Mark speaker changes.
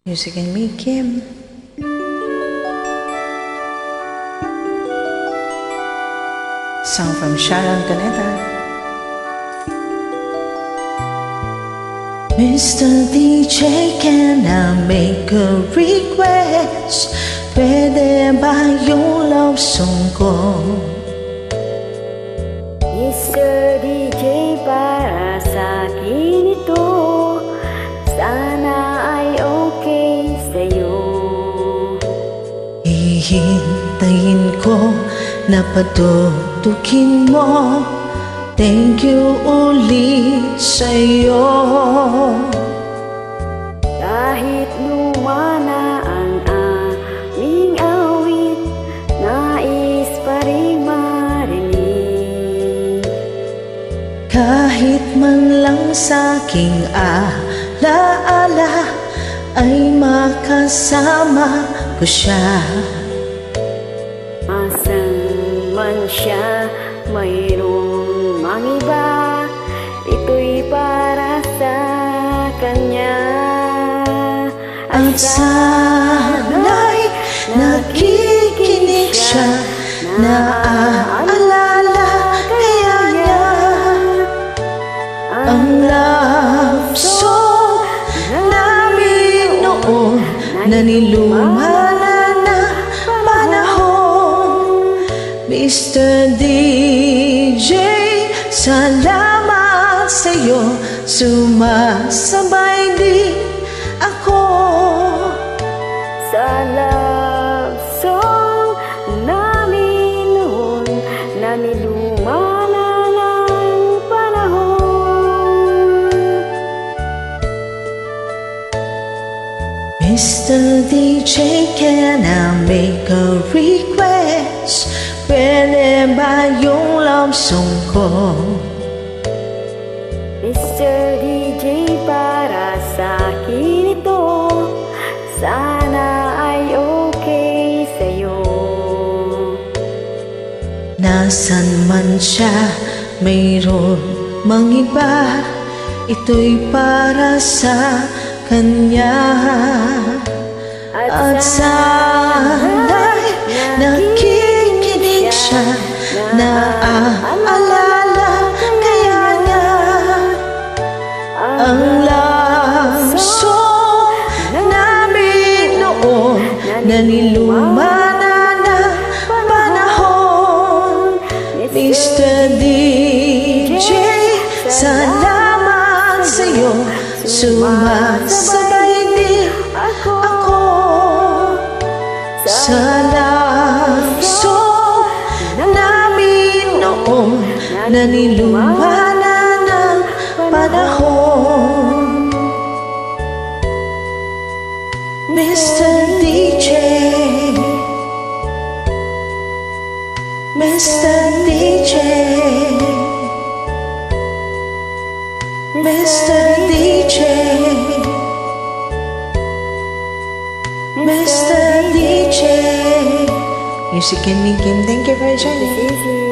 Speaker 1: Music and me, Kim. Song from Sharon Caneta. Mr. DJ, can I make a request? Pwede ba yung love song ko?
Speaker 2: Mr. DJ, para sa akin ito. Sana ay okay sa'yo.
Speaker 1: Hihintayin ko na patutukin mo. Thank you ulit sa'yo.
Speaker 2: Kahit luma na ang aming awit, nais pa rin marinig.
Speaker 1: Kahit man lang sa'king alaala ay makasama ko siya.
Speaker 2: Asan man siya, mayroong mang iba, ito'y para sa kanya.
Speaker 1: At sana'y nakikinig siya, naaalala kaya niya ang love song namin noon na niluma na panahon. Mr. DJ, salamat sa'yo, sumasabay din ako
Speaker 2: Sa love song namin noon na niluma na ng panahon.
Speaker 1: Mr. DJ, can I make a request? Pwede ba yung love song ko?
Speaker 2: Mr. DJ, para sa akin ito. Sana ay okay sa'yo.
Speaker 1: Nasaan man siya, mayroon mang iba, ito'y para sa kanya. At sana'y nakikinig siya, naaalala kaya niya ang love song namin noon na niluma na panahon. Mr. DJ, salamat sa'yo, sumasabay din ako sa love song namin noon na niluma na ng panahon. Mr. DJ, Mr. DJ, Mr. DJ, Mr. DJ. Music and me, Kim. Thank you for joining.